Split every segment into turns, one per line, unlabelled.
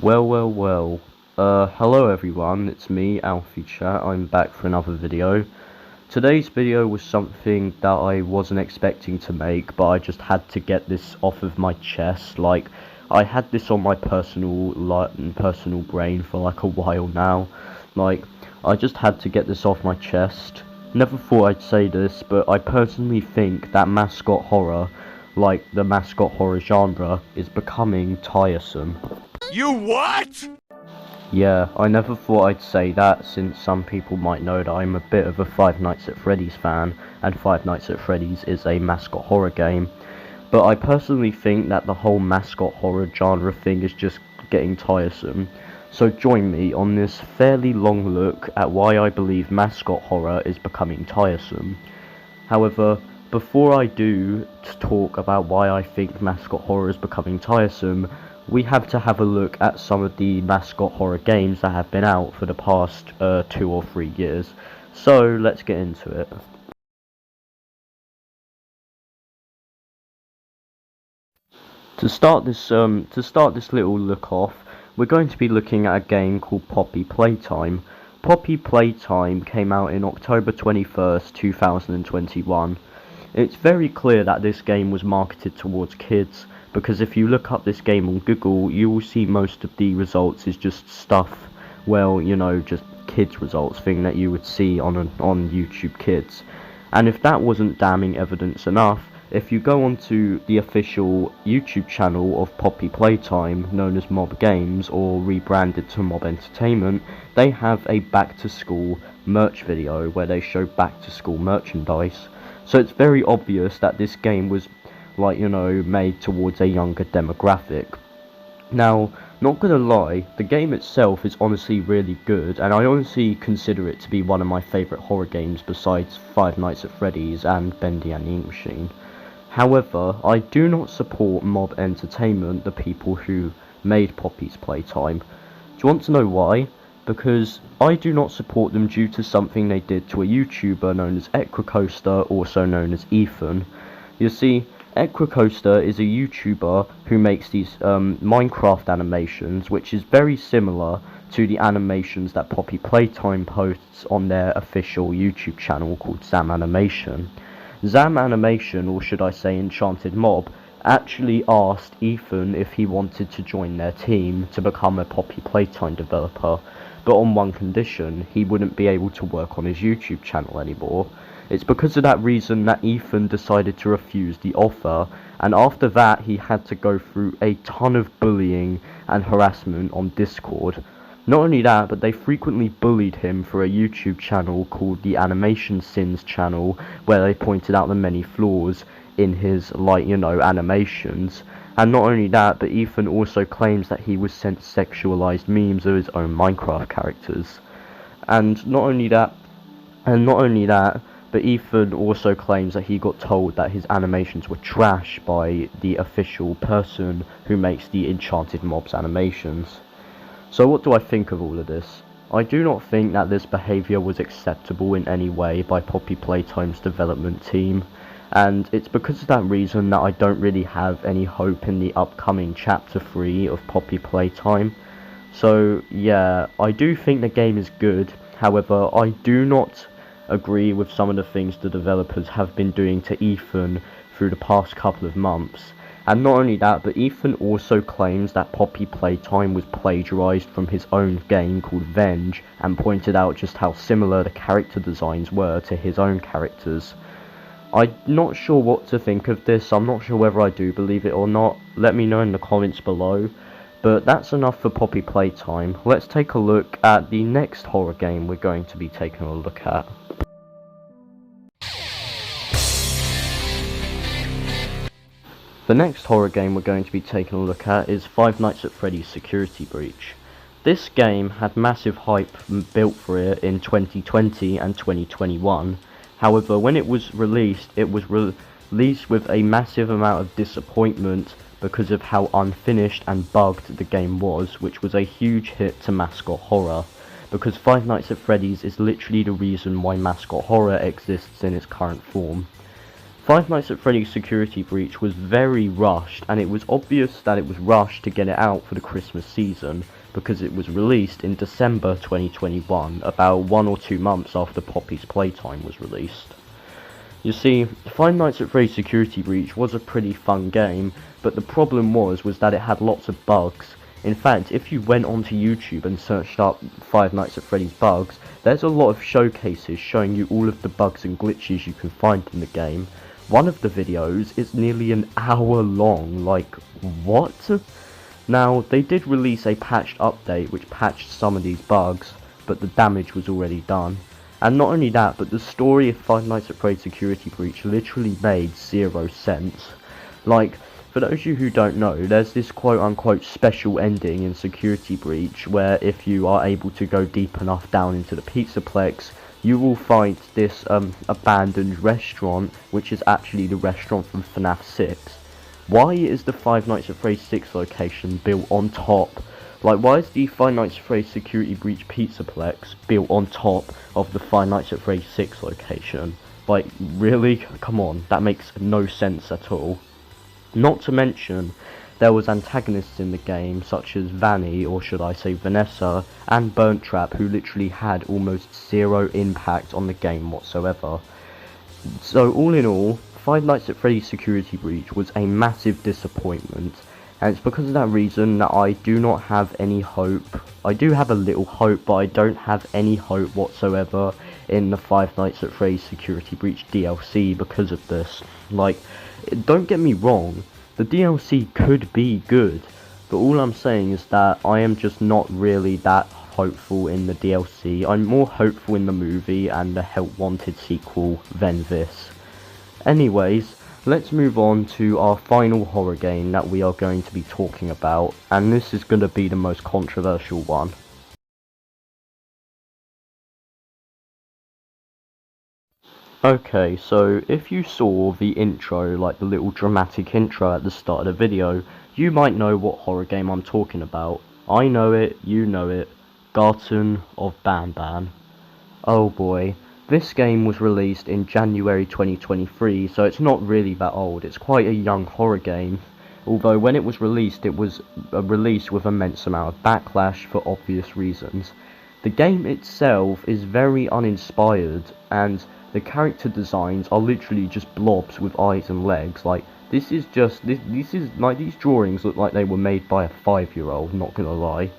Well. Hello everyone, it's me, Alfie Chat. I'm back for another video. Today's video was something that I wasn't expecting to make, but I just had to get this off of my chest. Like, I had this on my personal brain for like a while now. Like, I just had to get this off my chest. Never thought I'd say this, but I personally think that Mascot horror, like the Mascot horror genre, is becoming tiresome.
You what?
Yeah, I never thought I'd say that, since some people might know that I'm a bit of a Five Nights at Freddy's fan, and Five Nights at Freddy's is a Mascot horror game. But I personally think that the whole Mascot horror genre thing is just getting tiresome. So join me on this fairly long look at why I believe Mascot horror is becoming tiresome. However, before I do talk about why I think Mascot horror is becoming tiresome, we have to have a look at some of the Mascot horror games that have been out for the past 2 or 3 years. So let's get into it. To start this little look off, we're going to be looking at a game called Poppy Playtime. Poppy Playtime came out in October 21st, 2021. It's very clear that this game was marketed towards kids, because if you look up this game on Google, you will see most of the results is just stuff, well, you know, just kids results, thing that you would see on YouTube Kids. And if that wasn't damning evidence enough, if you go onto the official YouTube channel of Poppy Playtime, known as Mob Games, or rebranded to Mob Entertainment, they have a back to school merch video where they show back to school merchandise. So it's very obvious that this game was, like, you know, made towards a younger demographic. Now, not gonna lie, the game itself is honestly really good, and I honestly consider it to be one of my favourite horror games besides Five Nights at Freddy's and Bendy and the Ink Machine. However, I do not support Mob Entertainment, the people who made Poppy's Playtime. Do you want to know why? Because I do not support them due to something they did to a YouTuber known as Equicoaster, also known as Ethan. You see, Equicoaster is a YouTuber who makes these Minecraft animations, which is very similar to the animations that Poppy Playtime posts on their official YouTube channel called Zam Animation. Zam Animation, or should I say Enchanted Mob, actually asked Ethan if he wanted to join their team to become a Poppy Playtime developer, but on one condition: he wouldn't be able to work on his YouTube channel anymore. It's because of that reason that Ethan decided to refuse the offer, and after that he had to go through a ton of bullying and harassment on Discord. Not only that, but they frequently bullied him for a YouTube channel called the Animation Sins channel, where they pointed out the many flaws in his, like, you know, animations. And not only that, but Ethan also claims that he was sent sexualized memes of his own Minecraft characters. And not only that, but Ethan also claims that he got told that his animations were trash by the official person who makes the Enchanted Mobs animations. So what do I think of all of this? I do not think that this behaviour was acceptable in any way by Poppy Playtime's development team, and it's because of that reason that I don't really have any hope in the upcoming Chapter 3 of Poppy Playtime. So yeah, I do think the game is good. However, I do not agree with some of the things the developers have been doing to Ethan through the past couple of months. And not only that, but Ethan also claims that Poppy Playtime was plagiarized from his own game called Venge, and pointed out just how similar the character designs were to his own characters. I'm not sure what to think of this. I'm not sure whether I do believe it or not. Let me know in the comments below. But that's enough for Poppy Playtime. Let's take a look at the next horror game we're going to be taking a look at. The next horror game we're going to be taking a look at is Five Nights at Freddy's Security Breach. This game had massive hype built for it in 2020 and 2021. However, when it was released released with a massive amount of disappointment because of how unfinished and bugged the game was, which was a huge hit to Mascot horror, because Five Nights at Freddy's is literally the reason why Mascot horror exists in its current form. Five Nights at Freddy's Security Breach was very rushed, and it was obvious that it was rushed to get it out for the Christmas season, because it was released in December 2021, about 1 or 2 months after Poppy's Playtime was released. You see, Five Nights at Freddy's Security Breach was a pretty fun game, but the problem was that it had lots of bugs. In fact, if you went onto YouTube and searched up Five Nights at Freddy's bugs, there's a lot of showcases showing you all of the bugs and glitches you can find in the game. One of the videos is nearly an hour long, like, what? Now, they did release a patched update which patched some of these bugs, but the damage was already done. And not only that, but the story of Five Nights at Freddy's Security Breach literally made 0 sense. Like, for those of you who don't know, there's this quote-unquote special ending in Security Breach where if you are able to go deep enough down into the Pizzaplex, you will find this abandoned restaurant, which is actually the restaurant from FNAF 6. Why is the Five Nights at Freddy's 6 location built on top? Like, why is the Five Nights at Freddy's Security Breach Pizzaplex built on top of the Five Nights at Freddy's 6 location? Like, really? Come on, that makes no sense at all. Not to mention, there was antagonists in the game, such as Vanny, or should I say Vanessa, and Burnt Trap, who literally had almost 0 impact on the game whatsoever. So, all in all, Five Nights at Freddy's Security Breach was a massive disappointment. And it's because of that reason that I do not have any hope. I do have a little hope, but I don't have any hope whatsoever in the Five Nights at Freddy's Security Breach DLC because of this. Like, don't get me wrong, the DLC could be good, but all I'm saying is that I am just not really that hopeful in the DLC. I'm more hopeful in the movie and the Help Wanted sequel than this. Anyways, let's move on to our final horror game that we are going to be talking about, and this is going to be the most controversial one. Okay, so if you saw the intro, like the little dramatic intro at the start of the video, you might know what horror game I'm talking about. I know it, you know it, Garten of Banban. Oh boy. This game was released in January 2023, so it's not really that old. It's quite a young horror game, although when it was released released with immense amount of backlash for obvious reasons. The game itself is very uninspired, and the character designs are literally just blobs with eyes and legs. Like, this is like, these drawings look like they were made by a 5-year-old, not gonna lie.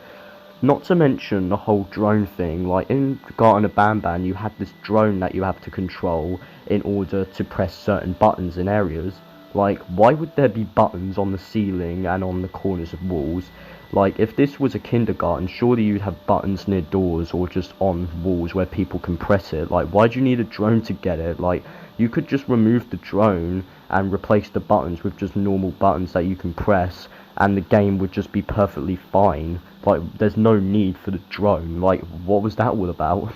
Not to mention the whole drone thing. Like, in Garten of Banban, you had this drone that you have to control in order to press certain buttons in areas. Like, why would there be buttons on the ceiling and on the corners of walls? Like, if this was a kindergarten, surely you'd have buttons near doors or just on walls where people can press it. Like, why do you need a drone to get it? Like, you could just remove the drone and replace the buttons with just normal buttons that you can press, and the game would just be perfectly fine. Like, there's no need for the drone. Like, what was that all about?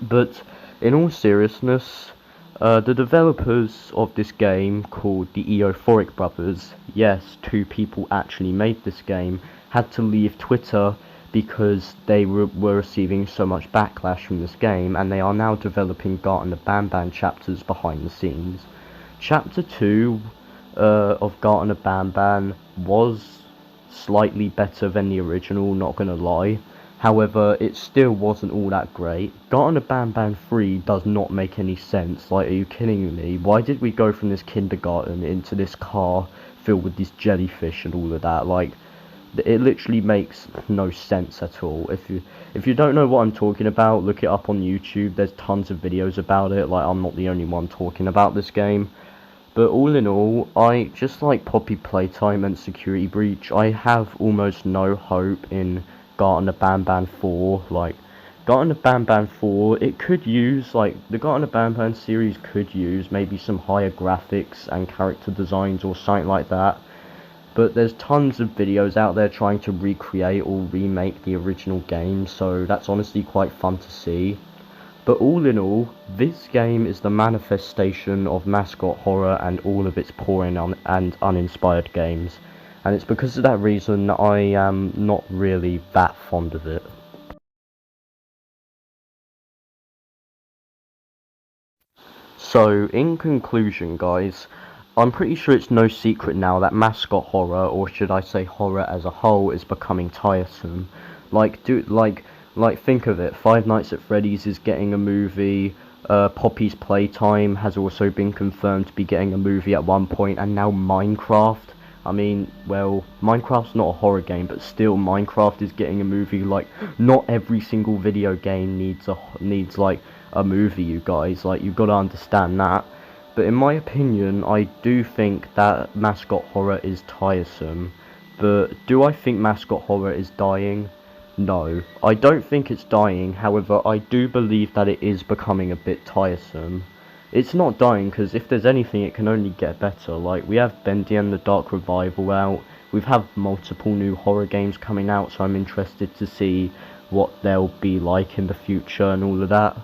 But in all seriousness, the developers of this game, called the Euphoric Brothers, yes, 2 people actually made this game, had to leave Twitter because they were receiving so much backlash from this game, and they are now developing Garten of Banban chapters behind the scenes. Chapter 2 of Garten of Banban was slightly better than the original, not gonna lie. However, it still wasn't all that great. Garten of Banban 3 does not make any sense. Like, are you kidding me? Why did we go from this kindergarten into this car filled with these jellyfish and all of that? Like, it literally makes no sense at all. If you don't know what I'm talking about, look it up on YouTube. There's tons of videos about it. Like, I'm not the only one talking about this game. But all in all, I just like Poppy Playtime and Security Breach. I have almost no hope in Garten of Banban 4. Like, Garten of Banban 4, it could use, like, the Garten of Banban series could use maybe some higher graphics and character designs or something like that. But there's tons of videos out there trying to recreate or remake the original game, so that's honestly quite fun to see. But all in all, this game is the manifestation of Mascot horror and all of its poor and uninspired games. And it's because of that reason that I am not really that fond of it. So, in conclusion, guys, I'm pretty sure it's no secret now that Mascot horror, or should I say horror as a whole, is becoming tiresome. Like, think of it. Five Nights at Freddy's is getting a movie. Poppy's Playtime has also been confirmed to be getting a movie at one point, and now Minecraft. I mean, well, Minecraft's not a horror game, but still, Minecraft is getting a movie. Like, not every single video game needs like a movie, you guys. Like, you've got to understand that. But in my opinion, I do think that Mascot horror is tiresome. But do I think Mascot horror is dying? No, I don't think it's dying. However, I do believe that it is becoming a bit tiresome. It's not dying because if there's anything, it can only get better. Like, we have Bendy and the Dark Revival out. We've had multiple new horror games coming out, so I'm interested to see what they'll be like in the future and all of that.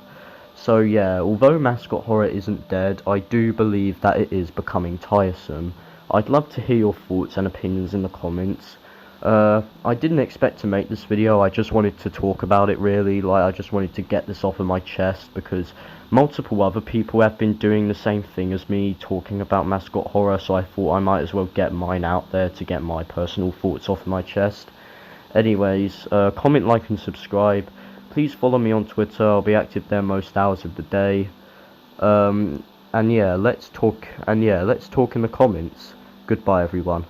So yeah, although Mascot horror isn't dead, I do believe that it is becoming tiresome. I'd love to hear your thoughts and opinions in the comments. I didn't expect to make this video. I just wanted to talk about it, really. Like, I just wanted to get this off of my chest because multiple other people have been doing the same thing as me, talking about Mascot horror, so I thought I might as well get mine out there to get my personal thoughts off my chest. Anyways, comment, like and subscribe. Please follow me on Twitter. I'll be active there most hours of the day. And yeah, let's talk in the comments. Goodbye, everyone.